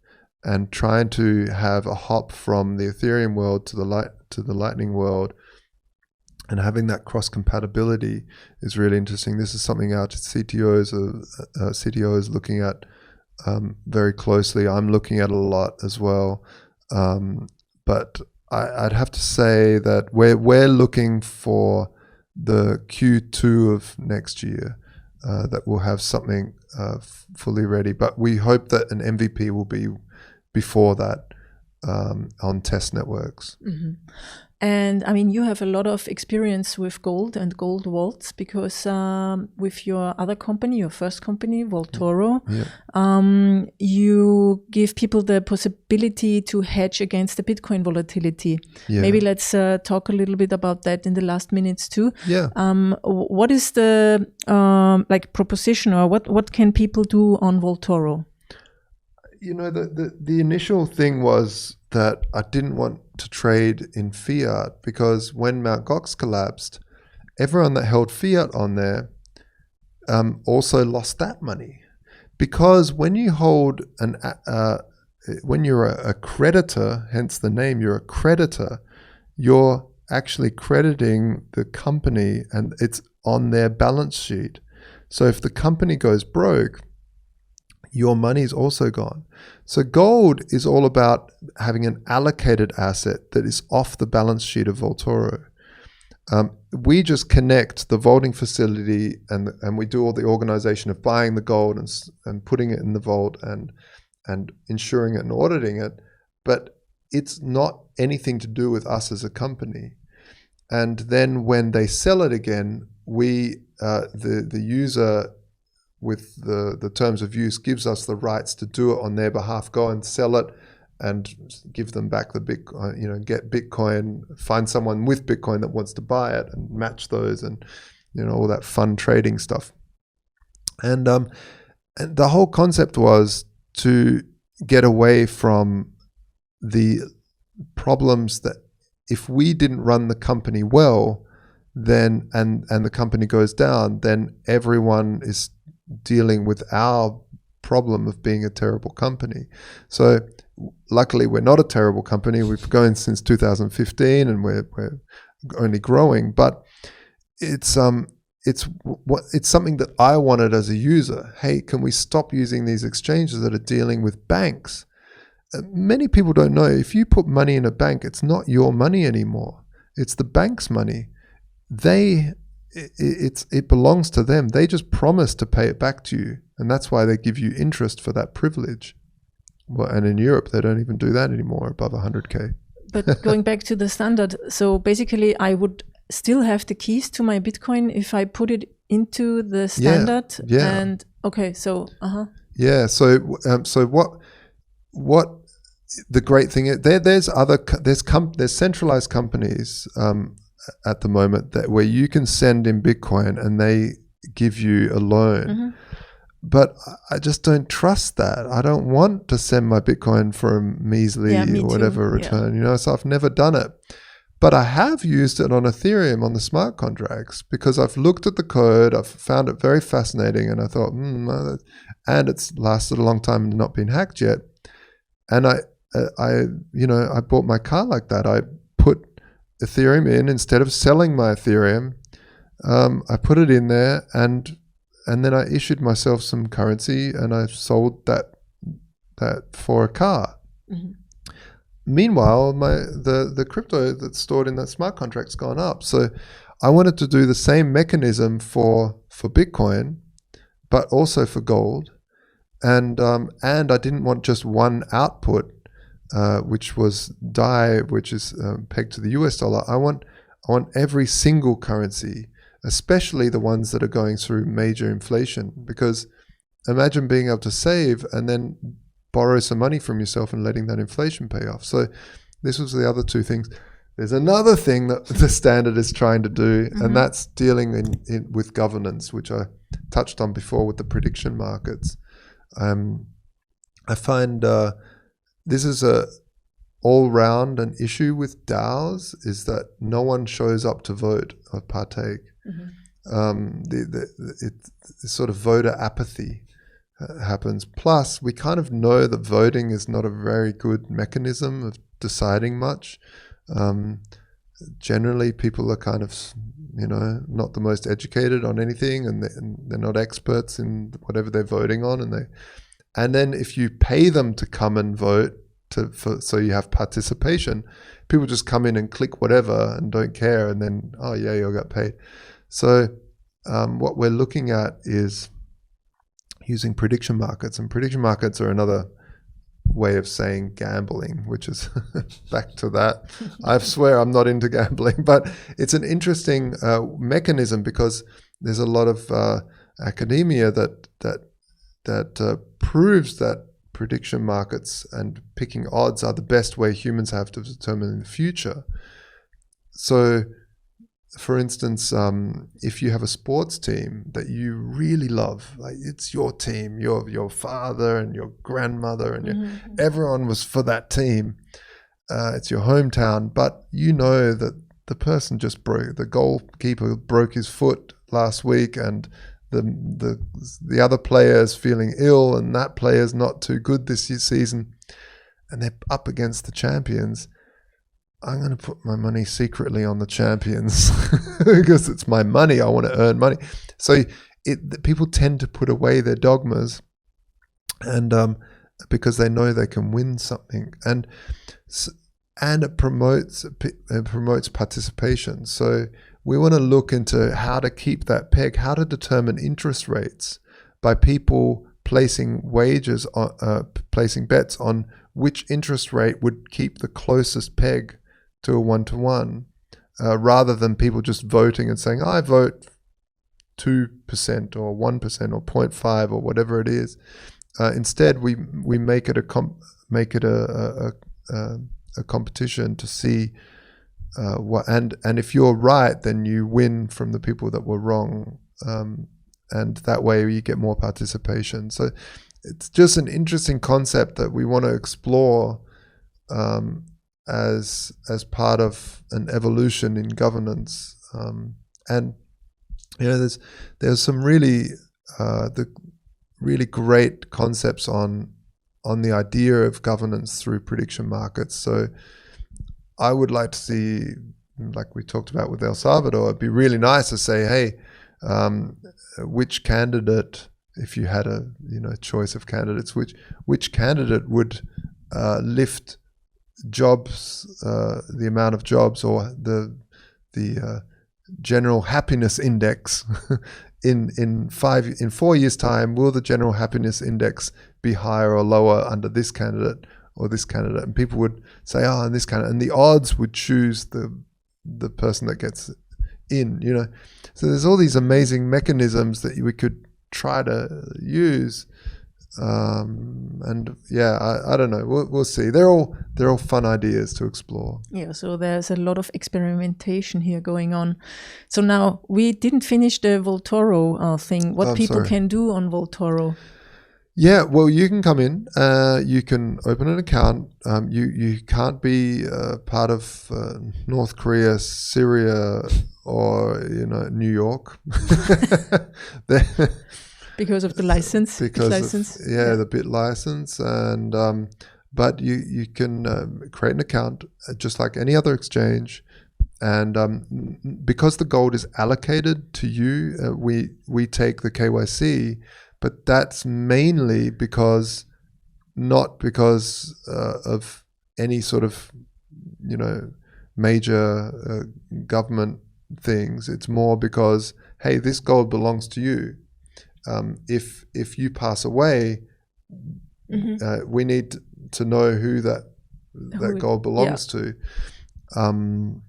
and trying to have a hop from the Ethereum world to the Lightning world and having that cross compatibility is really interesting. This is something our CTO is looking at very closely. I'm looking at it a lot as well, but I'd have to say that we're looking for the Q2 of next year that we'll have something fully ready. But we hope that an MVP will be before that on test networks. And I mean, you have a lot of experience with gold and gold vaults, because with your other company, your first company, Voltoro, you give people the possibility to hedge against the Bitcoin volatility. Maybe let's talk a little bit about that in the last minutes too. What is the like proposition, or what can people do on Voltoro? You know, the initial thing was that I didn't want to trade in fiat, because when Mt. Gox collapsed, everyone that held fiat on there also lost that money. Because when you hold when you're a creditor, hence the name, you're a creditor, you're actually crediting the company and it's on their balance sheet. So if the company goes broke, your money's also gone. So gold is all about having an allocated asset that is off the balance sheet of Voltoro. We just connect the vaulting facility and we do all the organization of buying the gold and putting it in the vault and insuring it and auditing it. But it's not anything to do with us as a company. And then when they sell it again, we, the user with the terms of use gives us the rights to do it on their behalf, go and sell it and give them back the Bitcoin, get Bitcoin, find someone with Bitcoin that wants to buy it and match those and, all that fun trading stuff. And the whole concept was to get away from the problems that if we didn't run the company well, then and the company goes down, then everyone is dealing with our problem of being a terrible company. So luckily we're not a terrible company. We've been going since 2015 and we're only growing, but it's something that I wanted as a user. Hey, can we stop using these exchanges that are dealing with banks? Many people don't know, if you put money in a bank, it's not your money anymore. It's the bank's money. It belongs to them. They just promise to pay it back to you. And that's why they give you interest for that privilege. Well, and in Europe, they don't even do that anymore above 100K. But going back to the standard, so basically I would still have the keys to my Bitcoin if I put it into the standard. Yeah. And okay, so yeah. So what the great thing is, there's centralized companies at the moment where you can send in Bitcoin and they give you a loan. Mm-hmm. But I just don't trust that. I don't want to send my Bitcoin for a measly whatever return, so I've never done it. But I have used it on Ethereum on the smart contracts because I've looked at the code, I've found it very fascinating, and I thought, and it's lasted a long time and not been hacked yet. And I bought my car like that. I put Ethereum in instead of selling my Ethereum. I put it in there and then I issued myself some currency and I sold that for a car. Mm-hmm. Meanwhile, the crypto that's stored in that smart contract's gone up. So I wanted to do the same mechanism for Bitcoin, but also for gold. And I didn't want just one output, which was DAI, which is pegged to the US dollar. I want every single currency, especially the ones that are going through major inflation, because imagine being able to save and then borrow some money from yourself and letting that inflation pay off. So this was the other two things. There's another thing that the standard is trying to do, mm-hmm. and that's dealing with governance, which I touched on before with the prediction markets. I find this is all round an issue with DAOs is that no one shows up to vote or partake. Mm-hmm. It's sort of voter apathy happens. Plus, we kind of know that voting is not a very good mechanism of deciding much. Generally, people are kind of, not the most educated on anything, and they're not experts in whatever they're voting on, and then if you pay them to come and vote so you have participation, people just come in and click whatever and don't care, and then you'll get paid. So what we're looking at is using prediction markets, and prediction markets are another way of saying gambling, which is back to that. I swear I'm not into gambling, but it's an interesting mechanism because there's a lot of academia that proves that prediction markets and picking odds are the best way humans have to determine the future. So, for instance, if you have a sports team that you really love, like it's your team, your father and your grandmother and mm-hmm. everyone was for that team. It's your hometown, but you know that the person just broke, the goalkeeper broke his foot last week, and the other player is feeling ill, and that player is not too good this season. and they're up against the champions, I'm going to put my money secretly on the champions because it's my money. I want to earn money. So people tend to put away their dogmas, and because they know they can win something, and it promotes participation. So we want to look into how to keep that peg, how to determine interest rates by people placing wagers on, placing bets on which interest rate would keep the closest peg to a 1-to-1, rather than people just voting and saying, I vote 2% or 1% or 0.5 or whatever it is. Instead, we make it a competition to see what, and if you're right, then you win from the people that were wrong, and that way you get more participation. So it's just an interesting concept that we want to explore as part of an evolution in governance. And there's some really great concepts on the idea of governance through prediction markets. So I would like to see, like we talked about with El Salvador, it'd be really nice to say, hey, which candidate, if you had a choice of candidates, which candidate would lift jobs, the amount of jobs, or the general happiness index in 4 years' time? Will the general happiness index be higher or lower under this candidate or this candidate? And people would say, oh, and this candidate, and the odds would choose the person that gets in. So there's all these amazing mechanisms that we could try to use. And yeah, I don't know. We'll see. They're all fun ideas to explore. Yeah. So there's a lot of experimentation here going on. So now we didn't finish the Voltoro thing. What people can do on Voltoro? Yeah. Well, you can come in. You can open an account. You can't be part of North Korea, Syria, or New York. Because of the license. The bit license, and but you can create an account just like any other exchange, and because the gold is allocated to you, we take the KYC, but that's mainly not because of any sort of major government things. It's more because, hey, this gold belongs to you. If you pass away, we need to know who that gold belongs to, and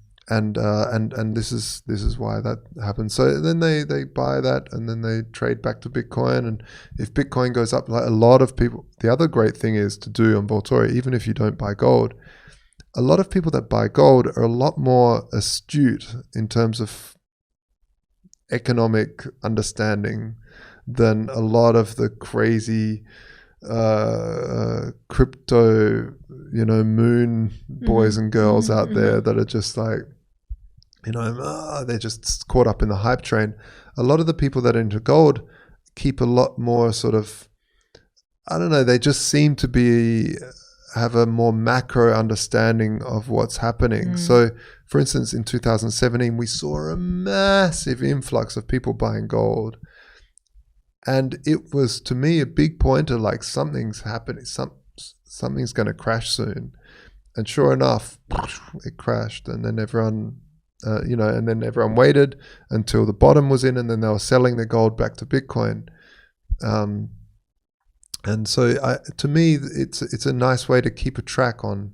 this is why that happens. So then they buy that, and then they trade back to Bitcoin. And if Bitcoin goes up, like a lot of people, the other great thing is to do on Voltoro, even if you don't buy gold, a lot of people that buy gold are a lot more astute in terms of economic understanding than a lot of the crazy crypto, moon boys and girls out there that are just like, they're just caught up in the hype train. A lot of the people that are into gold keep a lot more sort of, I don't know, they just seem to have a more macro understanding of what's happening. So, for instance, in 2017, we saw a massive influx of people buying gold. And it was, to me, a big pointer, like something's happening, something's going to crash soon. And sure enough, it crashed. And then everyone, waited until the bottom was in, and then they were selling their gold back to Bitcoin. And so, to me, it's a nice way to keep a track on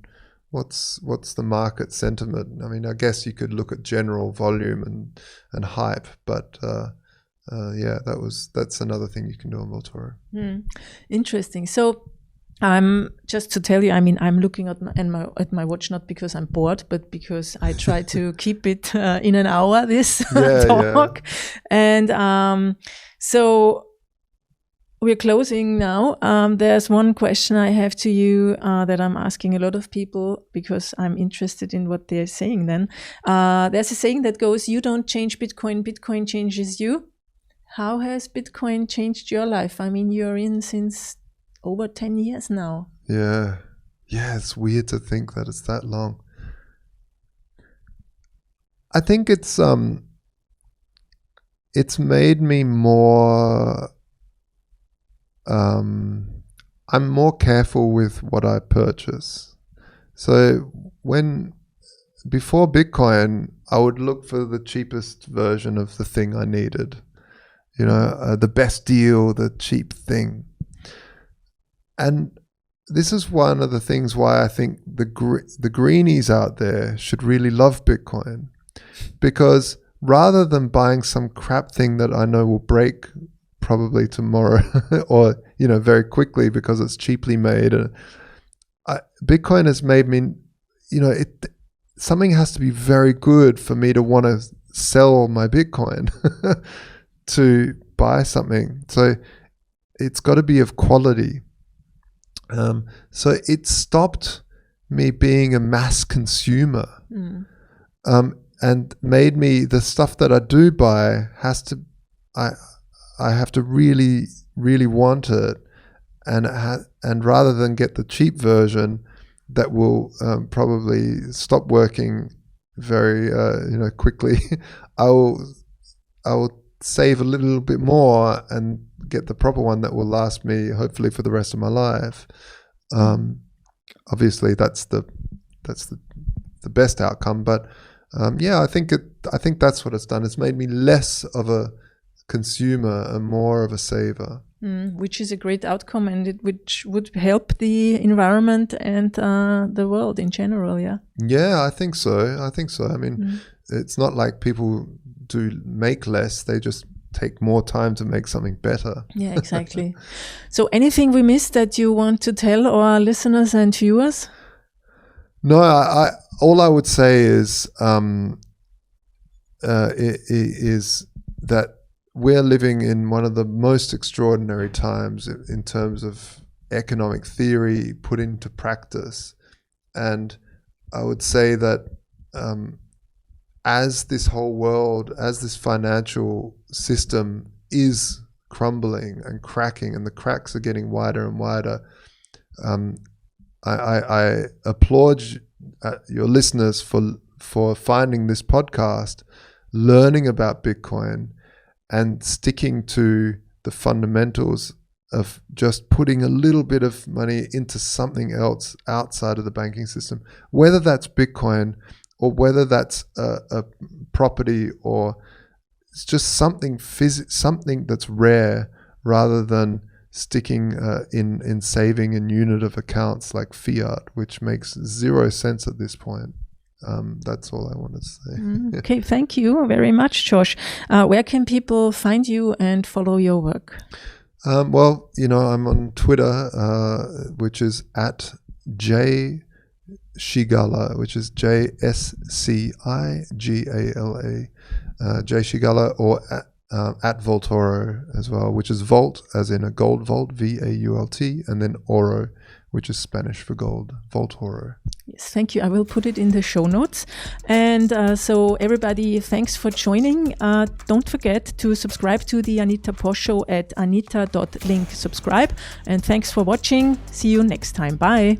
what's the market sentiment. I mean, I guess you could look at general volume and hype, but that's another thing you can do on Voltoro. Interesting. So just to tell you, I mean, I'm looking at my watch, not because I'm bored, but because I try to keep it in an hour, this talk. Yeah. And so we're closing now. There's one question I have to you that I'm asking a lot of people because I'm interested in what they're saying then. There's a saying that goes, you don't change Bitcoin, Bitcoin changes you. How has Bitcoin changed your life? I mean, you're in since over 10 years now. Yeah. Yeah, it's weird to think that it's that long. I think it's made me more. I'm more careful with what I purchase. So before Bitcoin, I would look for the cheapest version of the thing I needed. The best deal, the cheap thing. And this is one of the things why I think the greenies out there should really love Bitcoin, because rather than buying some crap thing that I know will break probably tomorrow or very quickly because it's cheaply made, Bitcoin has made me, something has to be very good for me to want to sell my Bitcoin to buy something. So it's got to be of quality. So it stopped me being a mass consumer, and made me, the stuff that I do buy I have to really, really want it, and rather than get the cheap version that will probably stop working very quickly, I will save a little bit more and get the proper one that will last me hopefully for the rest of my life. Obviously that's the best outcome, but I think that's what it's done. It's made me less of a consumer and more of a saver. Which is a great outcome, and which would help the environment and the world in general. Yeah, I think so. I mean, it's not like people do make less, they just take more time to make something better. Yeah, exactly. So anything we missed that you want to tell our listeners and viewers? No, all I would say is is that we're living in one of the most extraordinary times in terms of economic theory put into practice. And I would say that as this whole world, as this financial system is crumbling and cracking, and the cracks are getting wider and wider, I applaud your listeners for finding this podcast, learning about Bitcoin, and sticking to the fundamentals of just putting a little bit of money into something else outside of the banking system, whether that's Bitcoin or whether that's a property, or it's just something that's rare, rather than sticking in saving in unit of accounts like fiat, which makes zero sense at this point. That's all I want to say. Okay, thank you very much, Josh. Where can people find you and follow your work? Well, I'm on Twitter, which is at Scigala, which is JSCIGALA, Scigala, or at Voltoro as well, which is Vault as in a gold vault, VAULT, and then Oro, which is Spanish for gold, Voltoro. Yes, thank you. I will put it in the show notes. And so everybody, thanks for joining. Don't forget to subscribe to the Anita Posch Show at anita.link/subscribe. And thanks for watching. See you next time. Bye.